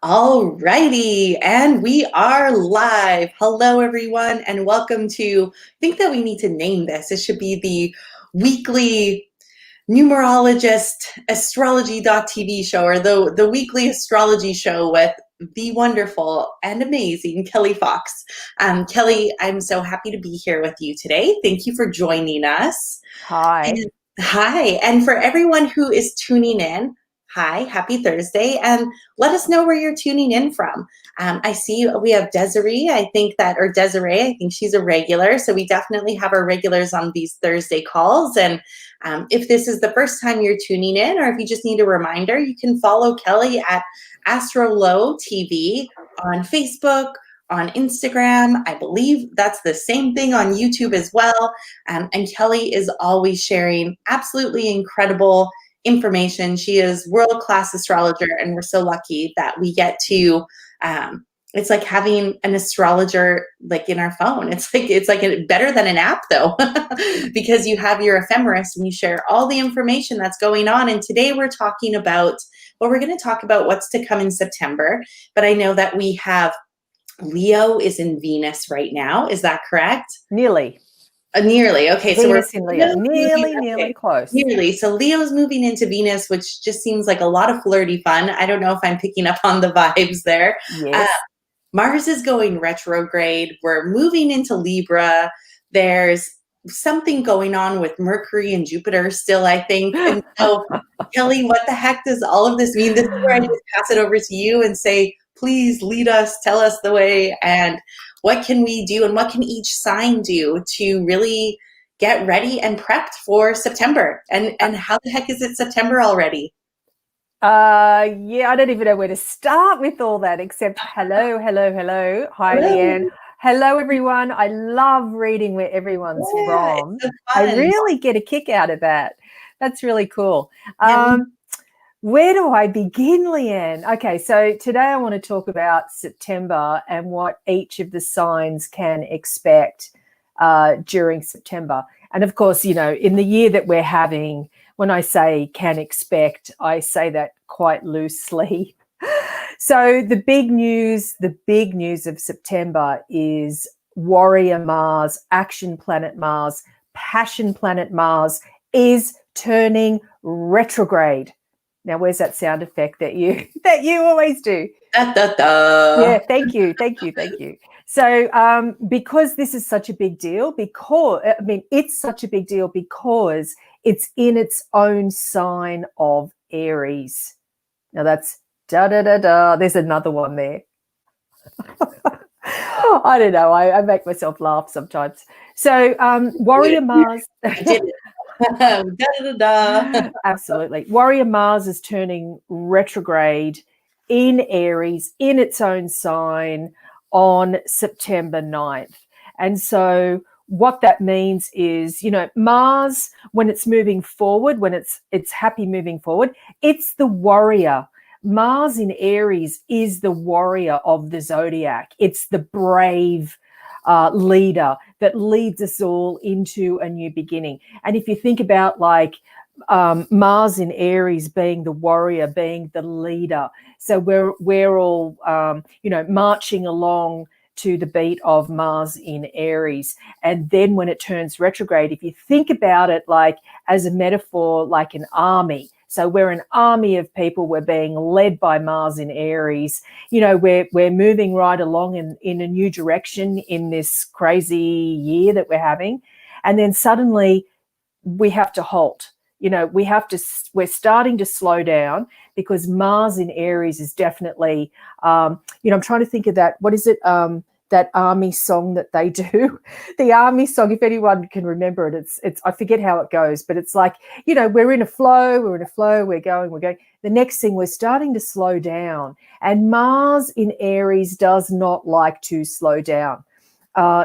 All righty, and we are live. Hello, everyone, and welcome to, I think that we need to name this. It should be the weekly numerologist astrology.tv show, or the weekly astrology show with the wonderful and amazing Kelli Fox. Kelli, I'm so happy to be here with you today. Thank you for joining us. Hi. Hi, and for everyone who is tuning in, hi, happy Thursday, and let us know where you're tuning in from. I see we have Desiree, I think she's a regular, so we definitely have our regulars on these Thursday calls, and if this is the first time you're tuning in, or if you just need a reminder, you can follow Kelli at Astrology TV on Facebook, on Instagram. I believe that's the same thing on YouTube as well. And Kelli is always sharing absolutely incredible information. She is world-class astrologer, and we're so lucky that we get to, it's like having an astrologer like in our phone. It's like better than an app though, because you have your ephemeris and you share all the information that's going on. And today we're talking about, we're going to talk about what's to come in September, but I know that we have Leo is in Venus right now. Is that correct? Nearly. Nearly. Okay. Venus in Leo. Nearly close. Nearly. So Leo's moving into Venus, which just seems like a lot of flirty fun. I don't know if I'm picking up on the vibes there. Yes. Mars is going retrograde. We're moving into Libra. There's something going on with Mercury and Jupiter still, I think. And so, Kelli, what the heck does all of this mean? This is where I just pass it over to you and say, please lead us, tell us the way, and what can we do and what can each sign do to really get ready and prepped for September? And how the heck is it September already? Yeah, I don't even know where to start with all that, except hello. Hi, Hello. Leanne. Hello, everyone. I love reading where everyone's from. So I really get a kick out of that. That's really cool. Yeah. Where do I begin, Leanne? Okay, so today I want to talk about September and what each of the signs can expect during September. And of course, you know, in the year that we're having, when I say can expect, I say that quite loosely. So the big news of September is warrior Mars, action planet Mars, passion planet Mars is turning retrograde. Now, where's that sound effect that you always do? Da, da, da. Yeah, thank you. So, because this is such a big deal, it's such a big deal because it's in its own sign of Aries. Now that's da da da da. There's another one there. I don't know. I make myself laugh sometimes. So, warrior Mars. I did it. Da, da, da. Absolutely. Warrior Mars is turning retrograde in Aries in its own sign on September 9th. And so what that means is, you know, Mars, when it's moving forward, when it's happy moving forward, it's the warrior. Mars in Aries is the warrior of the Zodiac. It's the brave leader that leads us all into a new beginning. And if you think about like Mars in Aries being the warrior, being the leader, so we're all marching along to the beat of Mars in Aries. And then when it turns retrograde, if you think about it like as a metaphor, like an army. So we're an army of people. We're being led by Mars in Aries. You know, we're moving right along in a new direction in this crazy year that we're having. And then suddenly we have to halt. You know, we're starting to slow down because Mars in Aries is definitely, I'm trying to think of that. What is it? That army song that they do, the army song, if anyone can remember it, it's, I forget how it goes, but it's like, you know, we're in a flow, we're going. The next thing, we're starting to slow down, and Mars in Aries does not like to slow down.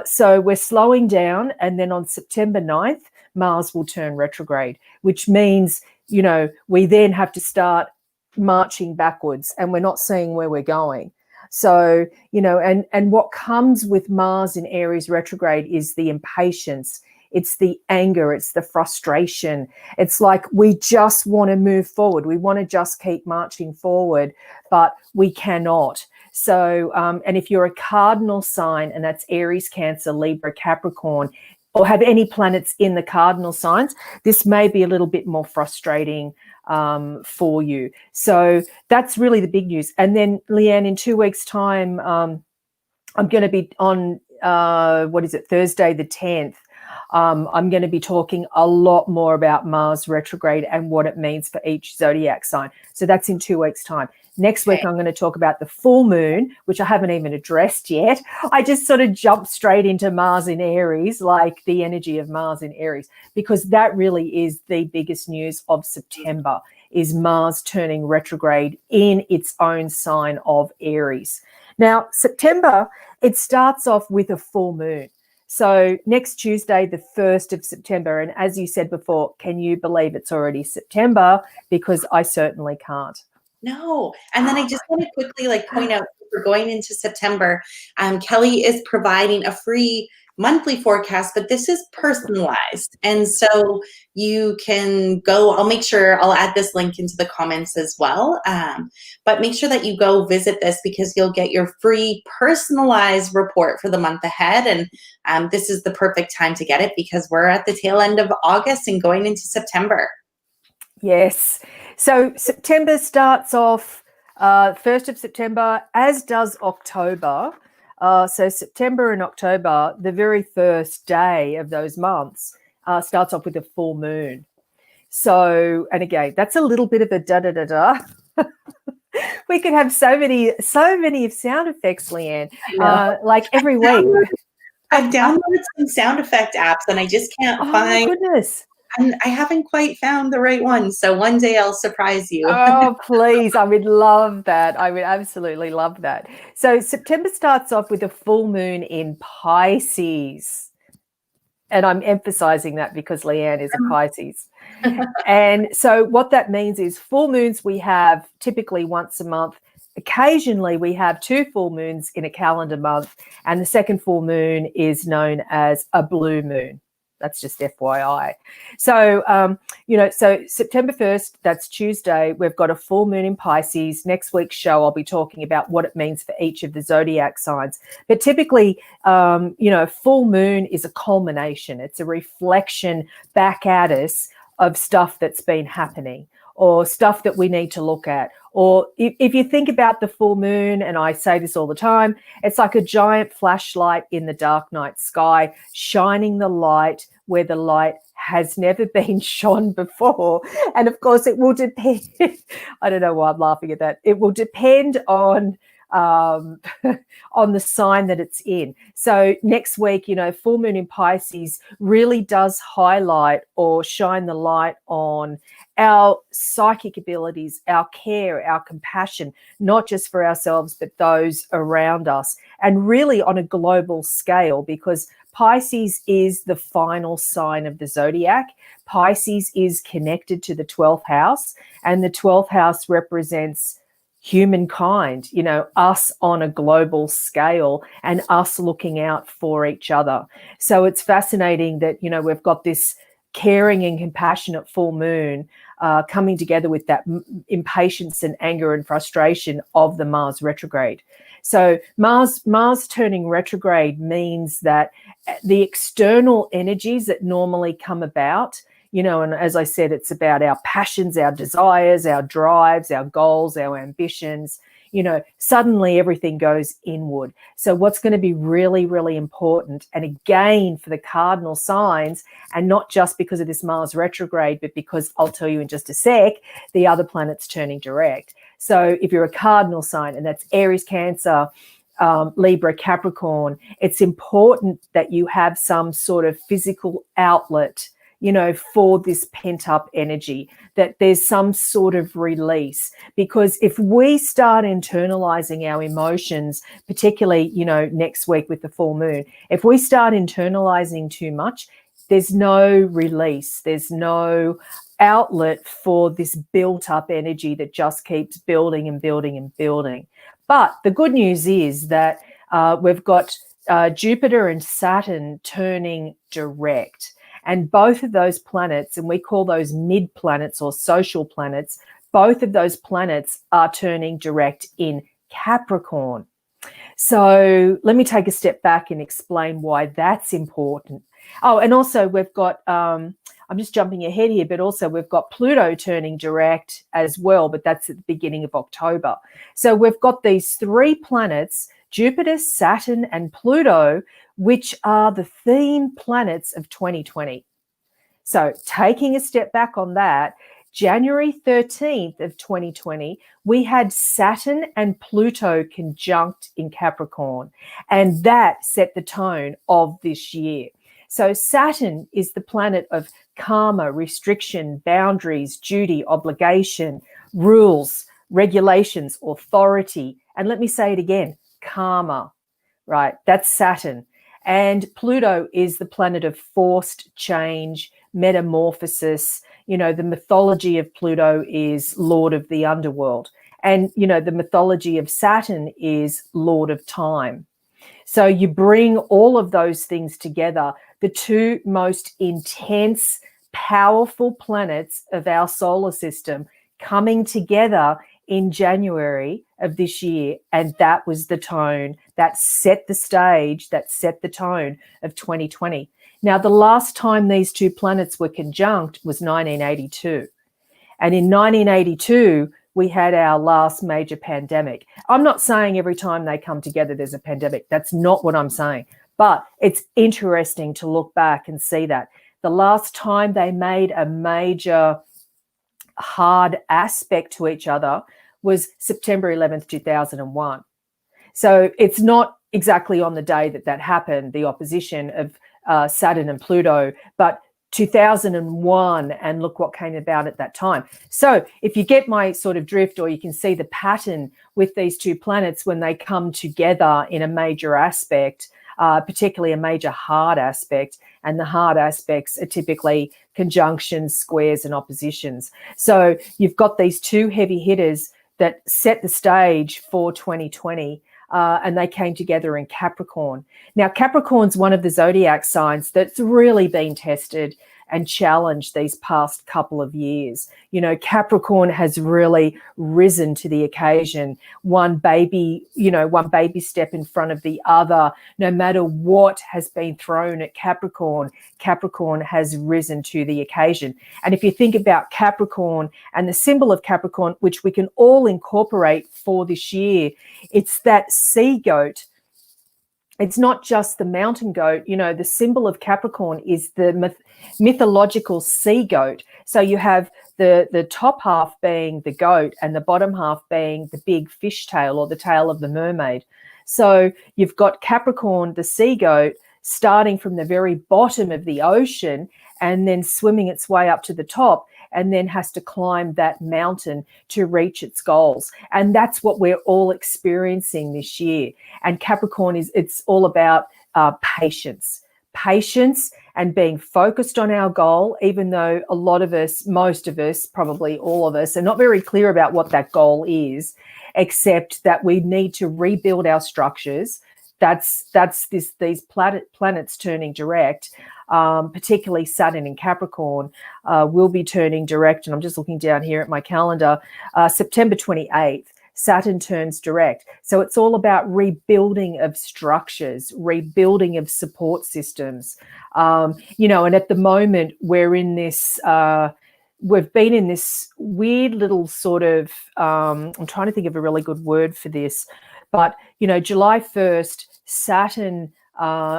So we're slowing down, and then on September 9th, Mars will turn retrograde, which means, you know, we then have to start marching backwards, and we're not seeing where we're going. So, you know, and what comes with Mars in Aries retrograde is the impatience. It's the anger, it's the frustration. It's like we just want to move forward. We want to just keep marching forward, but we cannot. So, and if you're a cardinal sign, and that's Aries, Cancer, Libra, Capricorn, or have any planets in the cardinal signs, this may be a little bit more frustrating for you. So that's really the big news. And then, Leanne, in 2 weeks' time, I'm going to be on, Thursday the 10th. I'm going to be talking a lot more about Mars retrograde and what it means for each zodiac sign. So that's in 2 weeks' time. Next week, I'm going to talk about the full moon, which I haven't even addressed yet. I just sort of jumped straight into Mars in Aries, like the energy of Mars in Aries, because that really is the biggest news of September, is Mars turning retrograde in its own sign of Aries. Now, September, it starts off with a full moon. So next Tuesday, the 1st of September, and as you said before, can you believe it's already September? Because I certainly can't. No. And then I just want to quickly point out, we're going into September. Kelli is providing a free monthly forecast, but this is personalized. And so you can go, I'll add this link into the comments as well. But make sure that you go visit this, because you'll get your free personalized report for the month ahead. And this is the perfect time to get it, because we're at the tail end of August and going into September. Yes. So September starts off 1st of September, as does October. So September and October, the very first day of those months, starts off with a full moon. So, and again, that's a little bit of a da-da-da-da. We could have so many sound effects, Leanne, like every week. I've downloaded some sound effect apps, and I just can't find. Oh, my goodness. And I haven't quite found the right one. So one day I'll surprise you. Oh, please. I would love that. I would absolutely love that. So September starts off with a full moon in Pisces. And I'm emphasizing that because Leanne is a Pisces. And so what that means is full moons we have typically once a month. Occasionally we have 2 full moons in a calendar month. And the second full moon is known as a blue moon. That's just FYI. So, so September 1st, that's Tuesday, we've got a full moon in Pisces. Next week's show, I'll be talking about what it means for each of the zodiac signs. But typically, full moon is a culmination. It's a reflection back at us of stuff that's been happening, or stuff that we need to look at. Or if you think about the full moon, and I say this all the time, it's like a giant flashlight in the dark night sky, shining the light where the light has never been shone before. And of course, it will depend. I don't know why I'm laughing at that. It will depend on the sign that it's in. So next week, full moon in Pisces really does highlight or shine the light on our psychic abilities, our care, our compassion, not just for ourselves, but those around us, and really on a global scale, because Pisces is the final sign of the zodiac. Pisces is connected to the 12th house, and the 12th house represents humankind, us on a global scale, and us looking out for each other. So it's fascinating that, we've got this caring and compassionate full moon coming together with that impatience and anger and frustration of the Mars retrograde. So Mars turning retrograde means that the external energies that normally come about, and as I said, it's about our passions, our desires, our drives, our goals, our ambitions. Suddenly everything goes inward. So what's going to be really, really important, and again for the cardinal signs, and not just because of this Mars retrograde, but because I'll tell you in just a sec, the other planet's turning direct. So if you're a cardinal sign, and that's Aries, Cancer, Libra, Capricorn, it's important that you have some sort of physical outlet, for this pent-up energy, that there's some sort of release. Because if we start internalizing our emotions, particularly, next week with the full moon, if we start internalizing too much, there's no release, there's no outlet for this built-up energy that just keeps building and building and building. But the good news is that we've got Jupiter and Saturn turning direct. And both of those planets, and we call those mid planets or social planets, both of those planets are turning direct in Capricorn. So let me take a step back and explain why that's important. Oh, and also we've got, I'm just jumping ahead here, but also we've got Pluto turning direct as well, but that's at the beginning of October. So we've got these three planets, Jupiter, Saturn, and Pluto, which are the theme planets of 2020. So taking a step back on that, January 13th of 2020, we had Saturn and Pluto conjunct in Capricorn, and that set the tone of this year. So Saturn is the planet of karma, restriction, boundaries, duty, obligation, rules, regulations, authority. And let me say it again, karma, right? That's Saturn. And Pluto is the planet of forced change, metamorphosis. You know, the mythology of Pluto is Lord of the Underworld. And, you know, the mythology of Saturn is Lord of Time. So you bring all of those things together, the two most intense, powerful planets of our solar system coming together in January of this year. And that was the tone that set the stage, that set the tone of 2020. Now, the last time these two planets were conjunct was 1982. And in 1982, we had our last major pandemic. I'm not saying every time they come together, there's a pandemic. That's not what I'm saying. But it's interesting to look back and see that. The last time they made a major hard aspect to each other was September 11th, 2001. So it's not exactly on the day that that happened, the opposition of Saturn and Pluto, but 2001, and look what came about at that time. So if you get my sort of drift, or you can see the pattern with these two planets when they come together in a major aspect, particularly a major hard aspect, and the hard aspects are typically conjunctions, squares, and oppositions. So you've got these two heavy hitters that set the stage for 2020. And they came together in Capricorn. Now, Capricorn's one of the zodiac signs that's really been tested and challenged these past couple of years. You know, Capricorn has really risen to the occasion, one baby step in front of the other. No matter what has been thrown at Capricorn, Capricorn has risen to the occasion. And if you think about Capricorn and the symbol of Capricorn, which we can all incorporate for this year, it's that sea goat. It's not just the mountain goat. You know, the symbol of Capricorn is the mythological sea goat. So you have the top half being the goat and the bottom half being the big fish tail, or the tail of the mermaid. So you've got Capricorn, the sea goat, starting from the very bottom of the ocean and then swimming its way up to the top, and then has to climb that mountain to reach its goals. And that's what we're all experiencing this year. And Capricorn it's all about patience and being focused on our goal, even though a lot of us, most of us, probably all of us, are not very clear about what that goal is, except that we need to rebuild our structures. That's these planets turning direct, particularly Saturn in Capricorn will be turning direct. And I'm just looking down here at my calendar, September 28th. Saturn turns direct. So it's all about rebuilding of structures, rebuilding of support systems. You know, and at the moment we're in this, we've been in this weird little sort of, I'm trying to think of a really good word for this, but, you know, July 1st, Saturn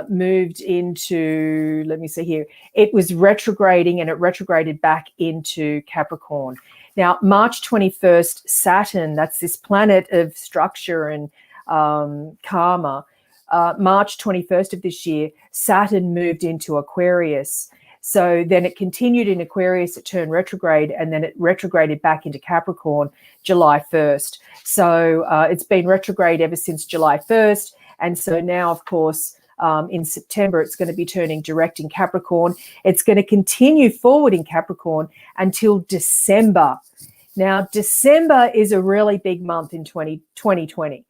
moved into, let me see here, it was retrograding, and it retrograded back into Capricorn. Now, March 21st, Saturn, that's this planet of structure and karma, March 21st of this year, Saturn moved into Aquarius. So then it continued in Aquarius, it turned retrograde, and then it retrograded back into Capricorn July 1st. So it's been retrograde ever since July 1st. And so now, of course, in September, it's going to be turning direct in Capricorn. It's going to continue forward in Capricorn until December. Now, December is a really big month in 2020.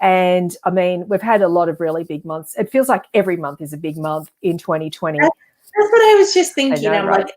And I mean, we've had a lot of really big months. It feels like every month is a big month in 2020. That's what I was just I thinking. know, I'm right? like,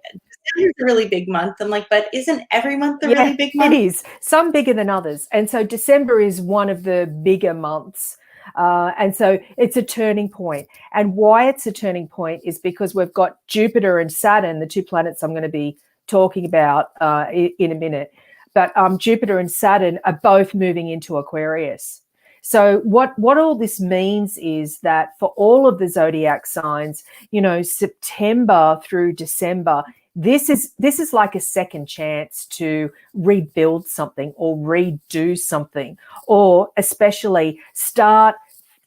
December's a really big month. I'm like, but isn't every month a Yeah, really big it month? is. Some bigger than others. And so December is one of the bigger months. And so it's a turning point. And why it's a turning point is because we've got Jupiter and Saturn, the two planets I'm going to be talking about in a minute. But Jupiter and Saturn are both moving into Aquarius. So what all this means is that for all of the zodiac signs, you know, September through December, this is like a second chance to rebuild something or redo something, or especially start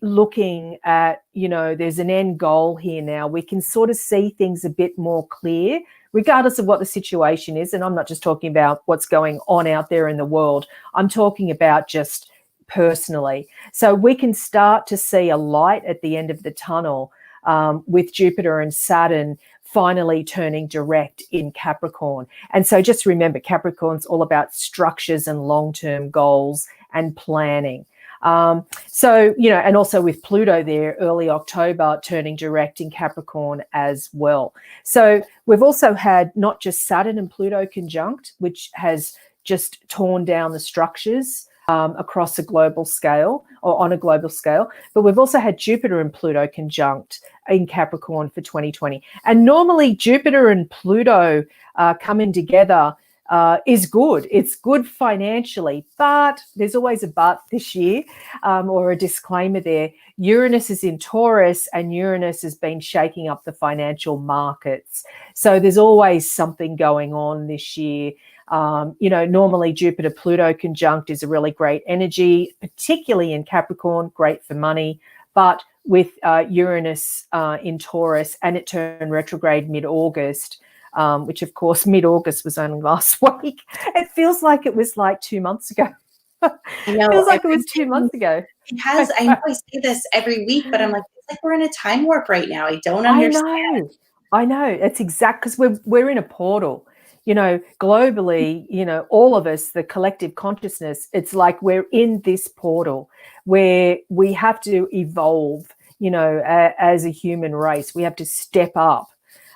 looking at, you know, there's an end goal here now. We can sort of see things a bit more clear, regardless of what the situation is. And I'm not just talking about what's going on out there in the world. I'm talking about just personally. So we can start to see a light at the end of the tunnel with Jupiter and Saturn finally turning direct in Capricorn. And so just remember, Capricorn's all about structures and long-term goals and planning. So, you know, and also with Pluto there, early October, turning direct in Capricorn as well. So we've also had not just Saturn and Pluto conjunct, which has just torn down the structures across a global scale or on a global scale, but we've also had Jupiter and Pluto conjunct in Capricorn for 2020. And normally Jupiter and Pluto coming together is good. It's good financially, but there's always a but this year or a disclaimer there. Uranus is in Taurus and Uranus has been shaking up the financial markets. So there's always something going on this year. You know, normally Jupiter-Pluto conjunct is a really great energy, particularly in Capricorn, great for money. But with Uranus in Taurus, and it turned retrograde mid-August, which of course mid-August was only last week. It feels like it was like 2 months ago. It feels like it was 2 months ago. It has. I know I say this every week, but I'm like, it's like we're in a time warp right now. I don't understand. I know. It's exact because we're in a portal. You know, globally, you know, all of us, the collective consciousness, it's like we're in this portal where we have to evolve, you know, as a human race. We have to step up.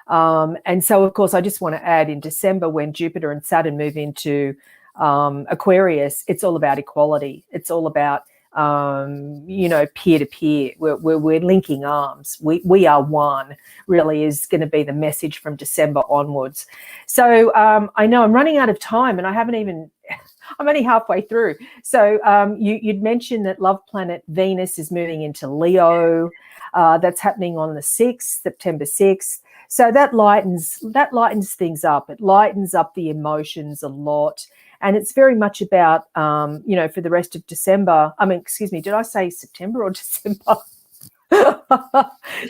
And so, of course, I just want to add in December when Jupiter and Saturn move into Aquarius, it's all about equality. It's all about, you know, peer to peer. We're linking arms. We are one, really is going to be the message from December onwards. So I know I'm running out of time and I haven't even, I'm only halfway through. So you'd mentioned that love planet Venus is moving into Leo. That's happening on the 6th, September 6th. So that lightens things up. It lightens up the emotions a lot. And it's very much about, you know, for the rest of December. I mean, excuse me, did I say September or December?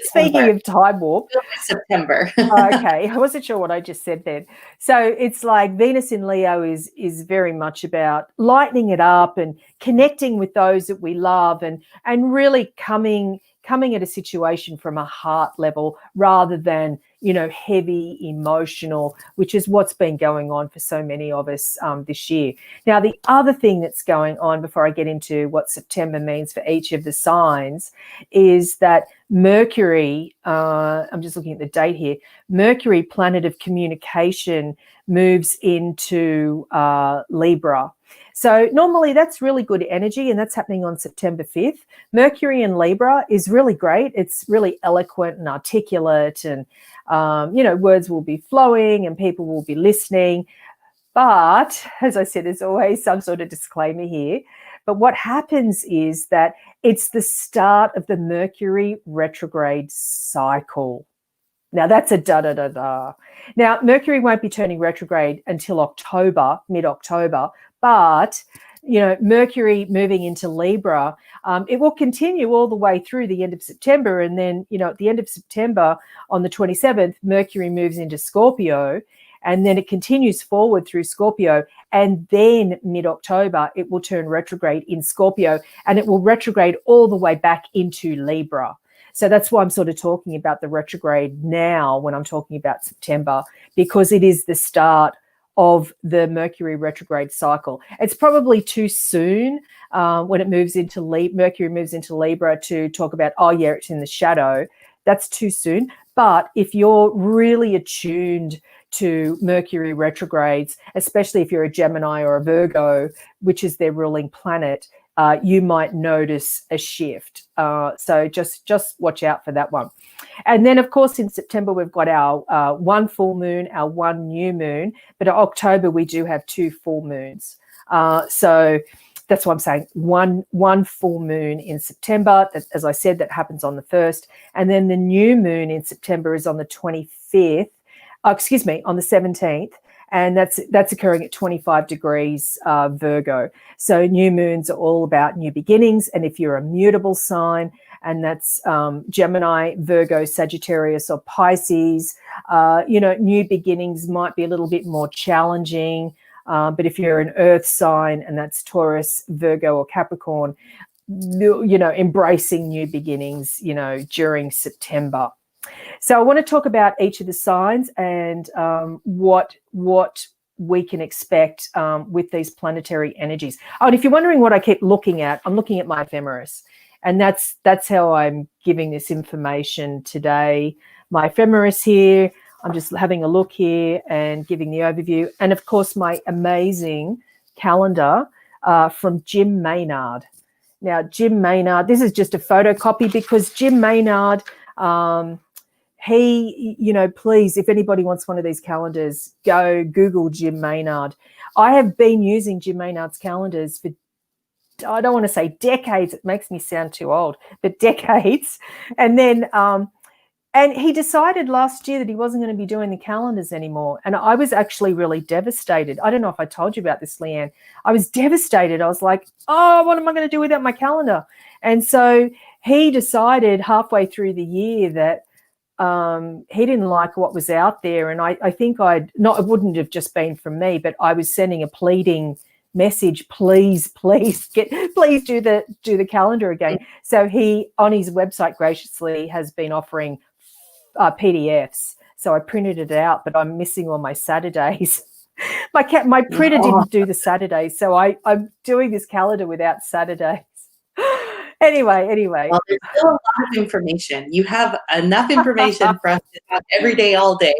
Speaking of time warp. September. Okay, I wasn't sure what I just said then. So it's like Venus in Leo is very much about lightening it up and connecting with those that we love and really coming at a situation from a heart level rather than, you know, heavy emotional, which is what's been going on for so many of us this year. Now, the other thing that's going on before I get into what September means for each of the signs is that Mercury, I'm just looking at the date here, Mercury, planet of communication, moves into Libra. So normally that's really good energy, and that's happening on September 5th. Mercury in Libra is really great. It's really eloquent and articulate, and, you know, words will be flowing and people will be listening. But as I said, there's always some sort of disclaimer here. But what happens is that it's the start of the Mercury retrograde cycle. Now, that's a da-da-da-da. Now, Mercury won't be turning retrograde until October, mid-October, but, you know, Mercury moving into Libra, it will continue all the way through the end of September. And then, you know, at the end of September on the 27th, Mercury moves into Scorpio, and then it continues forward through Scorpio. And then mid-October, it will turn retrograde in Scorpio, and it will retrograde all the way back into Libra. So that's why I'm sort of talking about the retrograde now when I'm talking about September, because it is the start of the Mercury retrograde cycle. It's probably too soon when it moves into Mercury moves into Libra to talk about, oh yeah, it's in the shadow. That's too soon. But if you're really attuned to Mercury retrogrades, especially if you're a Gemini or a Virgo, which is their ruling planet, you might notice a shift. So just watch out for that one. And then, of course, in September, we've got our one full moon, our one new moon. But in October, we do have 2 full moons. So that's what I'm saying. One full moon in September. That, as I said, that happens on the 1st. And then the new moon in September is on the 25th. On the 17th. And that's occurring at 25 degrees Virgo. So new moons are all about new beginnings. And if you're a mutable sign, and that's Gemini, Virgo, Sagittarius, or Pisces, new beginnings might be a little bit more challenging. But if you're an earth sign, and that's Taurus, Virgo, or Capricorn, embracing new beginnings, during September. So I want to talk about each of the signs and what we can expect with these planetary energies. Oh, and if you're wondering what I keep looking at, I'm looking at my ephemeris. And that's how I'm giving this information today. My ephemeris here, I'm just having a look here and giving the overview. And, of course, my amazing calendar from Jim Maynard. Now, Jim Maynard, this is just a photocopy because Jim Maynard, please, if anybody wants one of these calendars, go Google Jim Maynard. I have been using Jim Maynard's calendars for, I don't want to say decades, it makes me sound too old, but decades. And then, and he decided last year that he wasn't going to be doing the calendars anymore. And I was actually really devastated. I don't know if I told you about this, Leanne. I was devastated. I was like, oh, what am I going to do without my calendar? And so he decided halfway through the year that he didn't like what was out there. And I think it wouldn't have just been from me, but I was sending a pleading message, please do the calendar again. So he, on his website, graciously has been offering PDFs. So I printed it out, but I'm missing all my Saturdays. My printer didn't do the Saturdays, so I'm doing this calendar without Saturdays. Anyway. Well, there's still a lot of information. You have enough information for us to have every day, all day.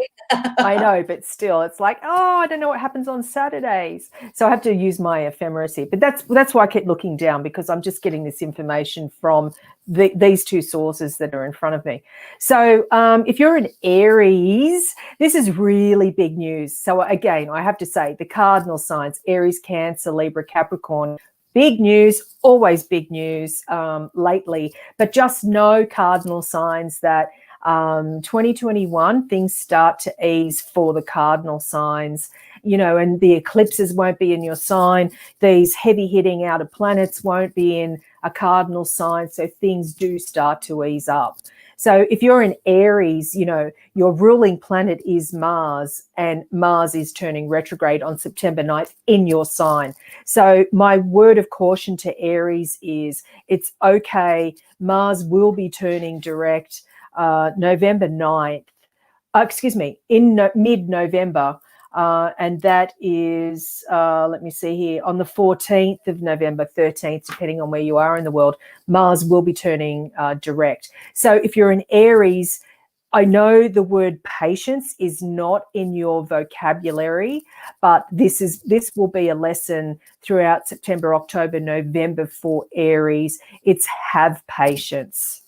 I know, but still, it's like, oh, I don't know what happens on Saturdays. So I have to use my ephemeris here. But that's why I keep looking down, because I'm just getting this information from these 2 sources that are in front of me. So if you're an Aries, this is really big news. So again, I have to say the cardinal signs, Aries, Cancer, Libra, Capricorn, big news, always big news lately, but just know, cardinal signs, that 2021, things start to ease for the cardinal signs, and the eclipses won't be in your sign. These heavy hitting outer planets won't be in a cardinal sign. So things do start to ease up. So if you're in Aries, your ruling planet is Mars, and Mars is turning retrograde on September 9th in your sign. So my word of caution to Aries is it's okay. Mars will be turning direct November 9th, in mid-November. And that is, let me see here, on the 14th of November, 13th, depending on where you are in the world, Mars will be turning direct. So if you're an Aries, I know the word patience is not in your vocabulary, but this will be a lesson throughout September, October, November for Aries. It's have patience.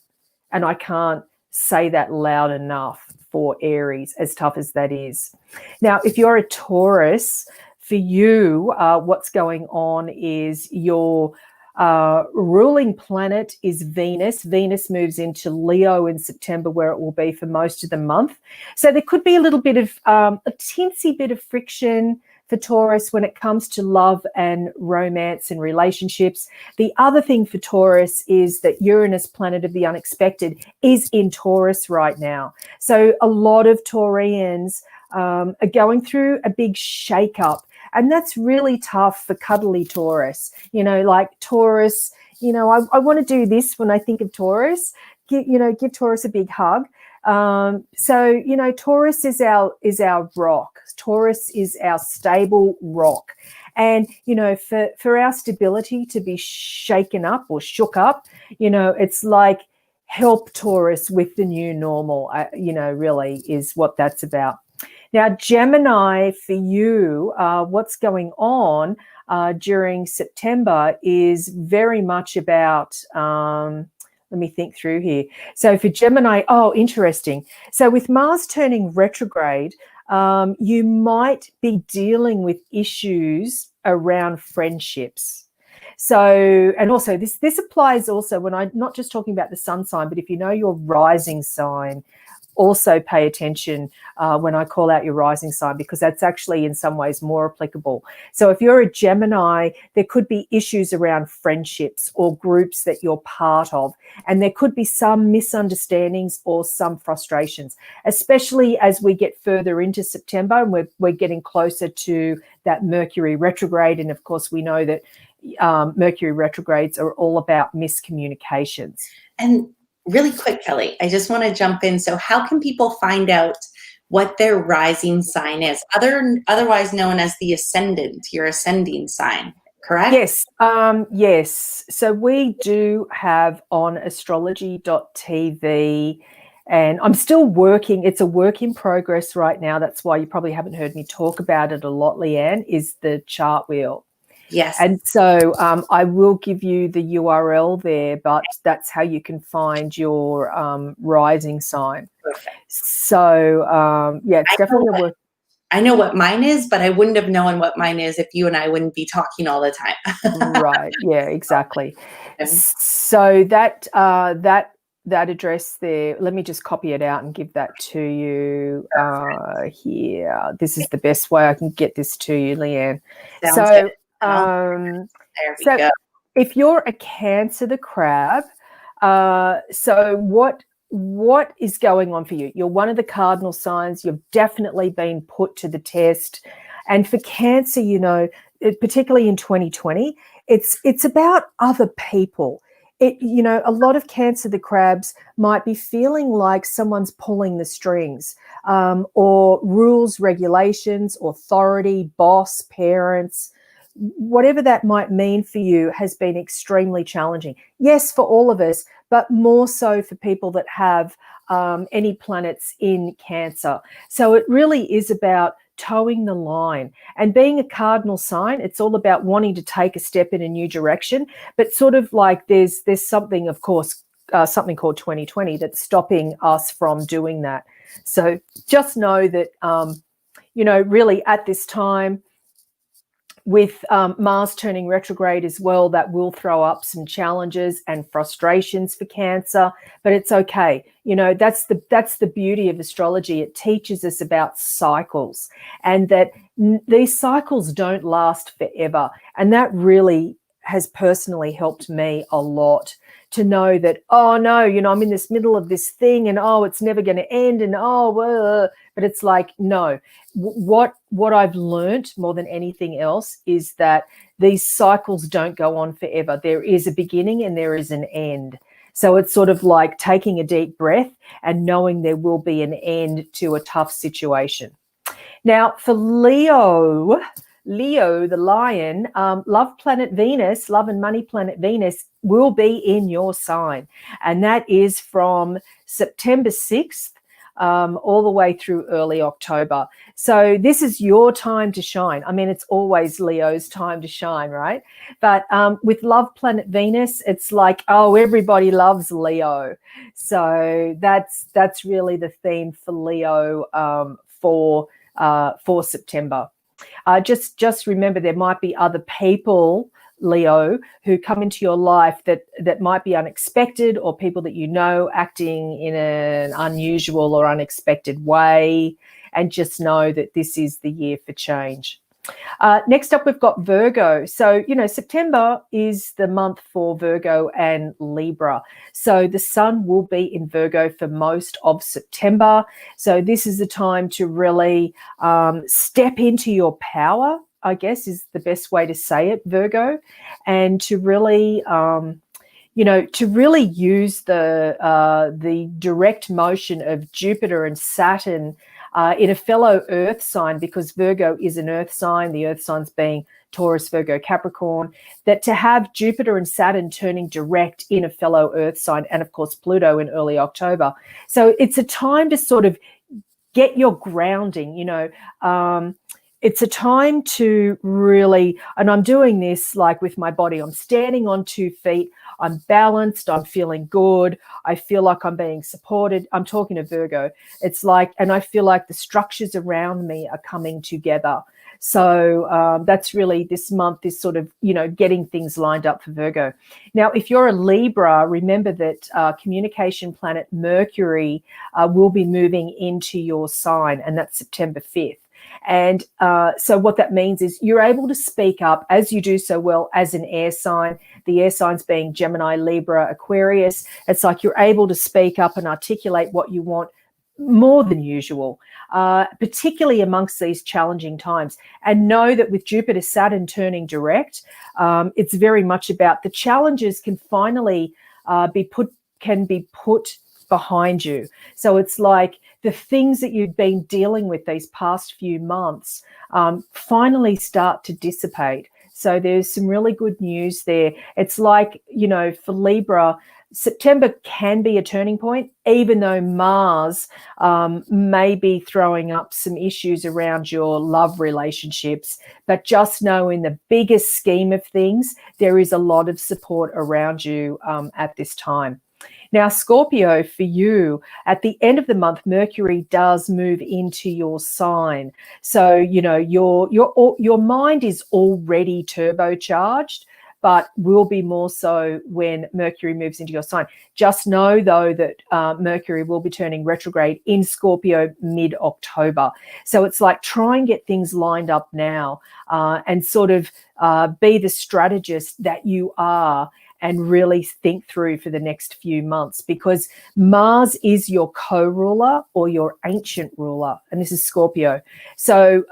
And I can't say that loud enough for Aries, as tough as that is. Now, if you're a Taurus, for you, what's going on is your ruling planet is Venus. Venus moves into Leo in September, where it will be for most of the month. So there could be a little bit of a teensy bit of friction for Taurus when it comes to love and romance and relationships. The other thing for Taurus is that Uranus, planet of the unexpected, is in Taurus right now. So a lot of Taurians are going through a big shake-up, and that's really tough for cuddly Taurus. Like Taurus, I want to do this when I think of Taurus. Give Taurus a big hug. So Taurus is our rock. Taurus is our stable rock. And, for our stability to be shaken up or shook up, it's like help Taurus with the new normal, really is what that's about. Now, Gemini, for you, what's going on during September is very much about, let me think through here. So for Gemini, interesting. So with Mars turning retrograde, you might be dealing with issues around friendships. So, and also this applies also when I'm not just talking about the sun sign, but if you know your rising sign, also pay attention when I call out your rising sign, because that's actually in some ways more applicable. So if you're a Gemini, there could be issues around friendships or groups that you're part of, and there could be some misunderstandings or some frustrations, especially as we get further into September and we're getting closer to that Mercury retrograde. And of course, we know that Mercury retrogrades are all about miscommunications. And really quick, Kelli, I just want to jump in. So how can people find out what their rising sign is, otherwise known as the ascendant, your ascending sign, correct? Yes. Yes. So we do have on astrology.tv, and I'm still working. It's a work in progress right now. That's why you probably haven't heard me talk about it a lot, Leanne, is the chart wheel. Yes. And so I will give you the URL there, but that's how you can find your rising sign. Perfect. So, it's definitely a work. I know what mine is, but I wouldn't have known what mine is if you and I wouldn't be talking all the time. Right. Yeah, exactly. So that address there, let me just copy it out and give that to you here. This is the best way I can get this to you, Leanne. Sounds So good. There we go. If you're a Cancer the crab, so what is going on for you? You're one of the cardinal signs. You've definitely been put to the test. And for Cancer, particularly in 2020, it's about other people. A lot of Cancer the crabs might be feeling like someone's pulling the strings, or rules, regulations, authority, boss, parents. Whatever that might mean for you has been extremely challenging. Yes, for all of us, but more so for people that have any planets in Cancer. So it really is about towing the line. And being a cardinal sign, it's all about wanting to take a step in a new direction, but sort of like there's something, of course, something called 2020 that's stopping us from doing that. So just know that, really at this time, with Mars turning retrograde as well, that will throw up some challenges and frustrations for Cancer, but it's okay. That's the beauty of astrology. It teaches us about cycles, and that these cycles don't last forever. And that really has personally helped me a lot to know that, oh no, I'm in this middle of this thing and it's never going to end, and but it's like, no, what I've learned more than anything else is that these cycles don't go on forever. There is a beginning and there is an end. So it's sort of like taking a deep breath and knowing there will be an end to a tough situation. Now for Leo, the lion, love planet Venus, love and money planet Venus will be in your sign. And that is from September 6th all the way through early October. So this is your time to shine. I mean, it's always Leo's time to shine, right? But with love planet Venus, it's like, everybody loves Leo. So that's really the theme for Leo for September. Just remember, there might be other people, Leo, who come into your life that might be unexpected, or people that acting in an unusual or unexpected way, and just know that this is the year for change. Next up, we've got Virgo. So, September is the month for Virgo and Libra. So the sun will be in Virgo for most of September. So this is the time to really step into your power, I guess is the best way to say it, Virgo, and to really to really use the direct motion of Jupiter and Saturn in a fellow Earth sign, because Virgo is an Earth sign, the Earth signs being Taurus, Virgo, Capricorn, that to have Jupiter and Saturn turning direct in a fellow Earth sign, and of course Pluto in early October. So it's a time to sort of get your grounding, it's a time to really, and I'm doing this like with my body, I'm standing on 2 feet, I'm balanced, I'm feeling good, I feel like I'm being supported. I'm talking to Virgo. It's like, and I feel like the structures around me are coming together. So that's really this month is sort of, getting things lined up for Virgo. Now, if you're a Libra, remember that communication planet Mercury will be moving into your sign, and that's September 5th. And so what that means is you're able to speak up, as you do so well as an air sign, the air signs being Gemini, Libra, Aquarius. It's like you're able to speak up and articulate what you want more than usual, particularly amongst these challenging times. And know that with Jupiter, Saturn turning direct, it's very much about the challenges can finally be put behind you. So it's like the things that you've been dealing with these past few months finally start to dissipate. So there's some really good news there. It's like, for Libra, September can be a turning point, even though Mars may be throwing up some issues around your love relationships. But just know in the biggest scheme of things, there is a lot of support around you at this time. Now, Scorpio, for you, at the end of the month, Mercury does move into your sign. So, your mind is already turbocharged, but will be more so when Mercury moves into your sign. Just know, though, that Mercury will be turning retrograde in Scorpio mid-October. So it's like try and get things lined up now and sort of be the strategist that you are, and really think through for the next few months, because Mars is your co-ruler or your ancient ruler, and this is Scorpio. So,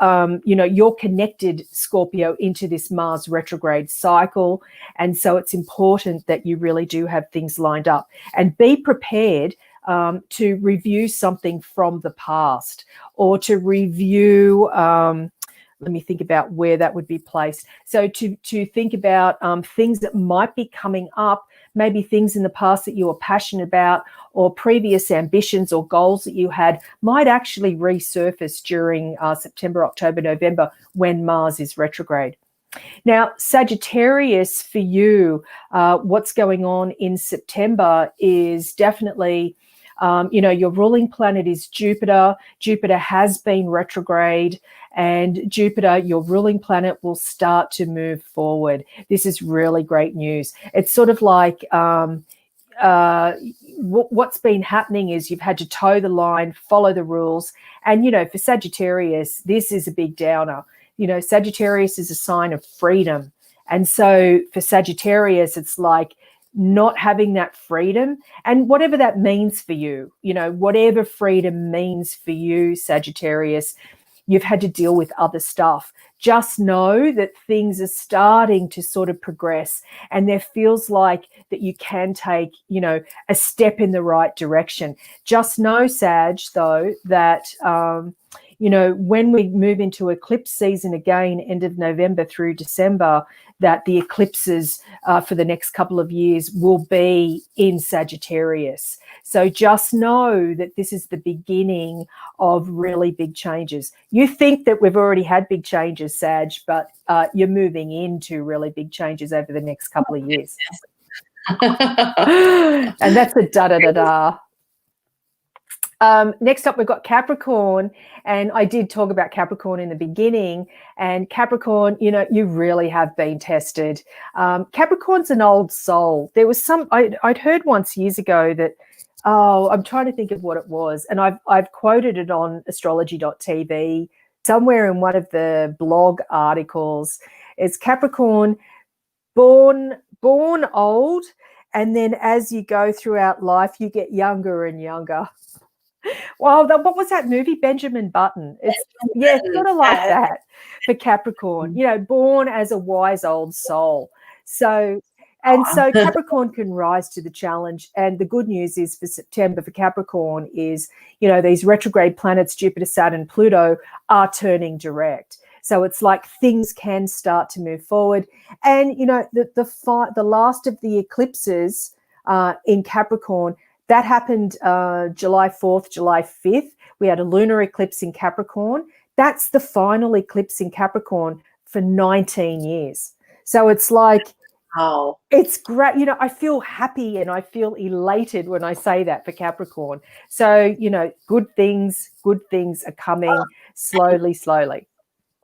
you're connected, Scorpio, into this Mars retrograde cycle, and so it's important that you really do have things lined up and be prepared to review something from the past, or to review let me think about where that would be placed. So to think about things that might be coming up, maybe things in the past that you were passionate about, or previous ambitions or goals that you had might actually resurface during September, October, November, when Mars is retrograde. Now, Sagittarius, for you, what's going on in September is definitely, your ruling planet is Jupiter. Jupiter has been retrograde, and Jupiter, your ruling planet, will start to move forward. This is really great news. It's sort of like what's been happening is you've had to toe the line, follow the rules. And, for Sagittarius, this is a big downer. Sagittarius is a sign of freedom. And so for Sagittarius, it's like not having that freedom, and whatever that means for you, whatever freedom means for you, Sagittarius, you've had to deal with other stuff. Just know that things are starting to sort of progress, and there feels like that you can take, a step in the right direction. Just know, Sag, though, that, when we move into eclipse season again, end of November through December, that the eclipses for the next couple of years will be in Sagittarius. So just know that this is the beginning of really big changes. You think that we've already had big changes, Sag, but you're moving into really big changes over the next couple of years. And that's a da-da-da-da. Next up, we've got Capricorn, and I did talk about Capricorn in the beginning. And Capricorn, you really have been tested. Capricorn's an old soul. There was I'd heard once years ago that, I'm trying to think of what it was, and I've quoted it on astrology.tv somewhere in one of the blog articles. It's Capricorn, born old, and then as you go throughout life, you get younger and younger. Well, what was that movie, Benjamin Button? It's sort of like that for Capricorn, born as a wise old soul. So Capricorn can rise to the challenge. And the good news is for September for Capricorn is, these retrograde planets, Jupiter, Saturn, Pluto, are turning direct. So it's like things can start to move forward. And, you know, the last of the eclipses in Capricorn, that happened July 4th, July 5th. We had a lunar eclipse in Capricorn. That's the final eclipse in Capricorn for 19 years. So it's like, Oh, it's great. You know, I feel happy and I feel elated when I say that for Capricorn. So, you know, good things are coming slowly, slowly.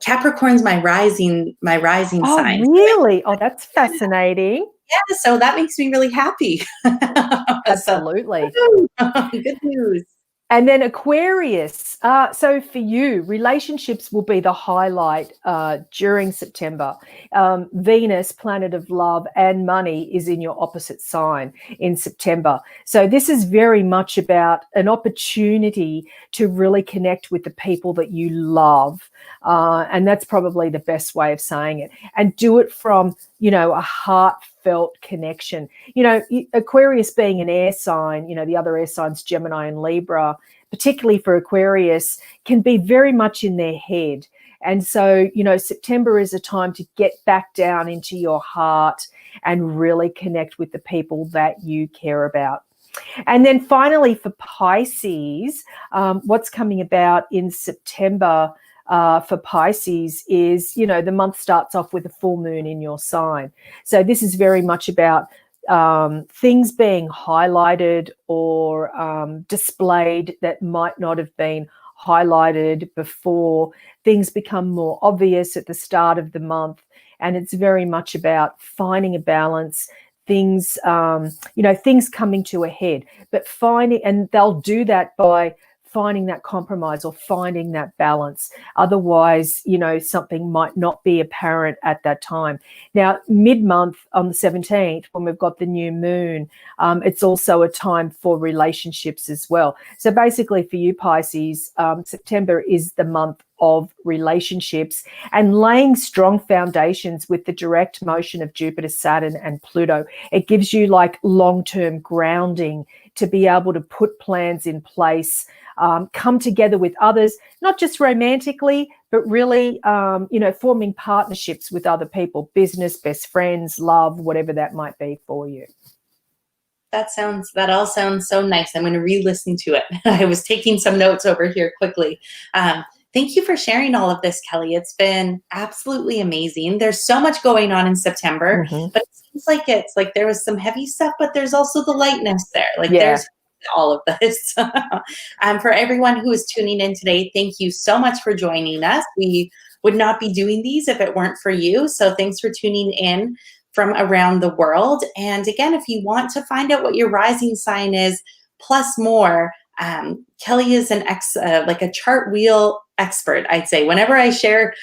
Capricorn's my rising Oh, sign. really? Oh, that's fascinating. Yeah, so that makes me really happy. So, Absolutely. good news. And then Aquarius. So for you, relationships will be the highlight during September. Venus, planet of love and money, is in your opposite sign in September. So this is very much about an opportunity to really connect with the people that you love. And that's probably the best way of saying it. And do it from, you know, a heartfelt connection. You know, Aquarius being an air sign, you know, the other air signs, Gemini and Libra, particularly for Aquarius, can be very much in their head. And so, you know, September is a time to get back down into your heart and really connect with the people that you care about. And then finally for Pisces, what's coming about in September for Pisces is, you know, the month starts off with a full moon in your sign. So this is very much about things being highlighted or displayed that might not have been highlighted before. Things become more obvious at the start of the month, and it's very much about finding a balance. Things, you know, things coming to a head, but finding, and they'll do that by finding that compromise or finding that balance. Otherwise, you know, something might not be apparent at that time. Now, mid-month on the 17th, when we've got the new moon, it's also a time for relationships as well. So basically for you, Pisces, September is the month of relationships and laying strong foundations with the direct motion of Jupiter, Saturn and Pluto. It gives you like long-term grounding to be able to put plans in place, come together with others, not just romantically, but really, you know, forming partnerships with other people, business, best friends, love, whatever that might be for you. That all sounds so nice. I'm going to re-listen to it. I was taking some notes over here quickly. Thank you for sharing all of this, Kelli. It's been absolutely amazing. There's so much going on in September, but it seems like it's like there was some heavy stuff, but there's also the lightness there. Like there's all of this. For everyone who is tuning in today, thank you so much for joining us. We would not be doing these if it weren't for you. So thanks for tuning in from around the world. And again, if you want to find out what your rising sign is, plus more, Kelli is like a chart wheel expert, I'd say. Whenever I share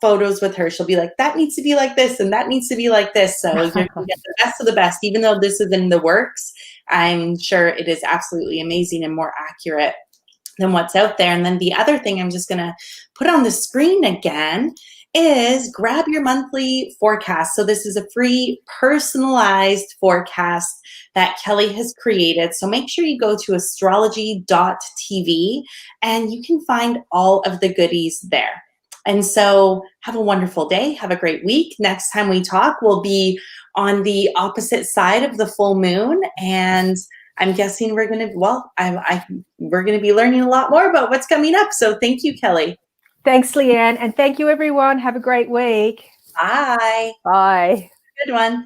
photos with her, she'll be like, that needs to be like this and that needs to be like this. So you're going to get the best of the best. Even though this is in the works, I'm sure it is absolutely amazing and more accurate than what's out there. And then the other thing I'm just going to put on the screen again is grab your monthly forecast. So this is a free personalized forecast that Kelli has created. So make sure you go to astrology.tv and you can find all of the goodies there. And so have a wonderful day. Have a great week. Next time we talk, we'll be on the opposite side of the full moon. And I'm guessing we're going to, we're going to be learning a lot more about what's coming up. So thank you, Kelli. Thanks, Leanne. And thank you, everyone. Have a great week. Bye. Bye. Good one.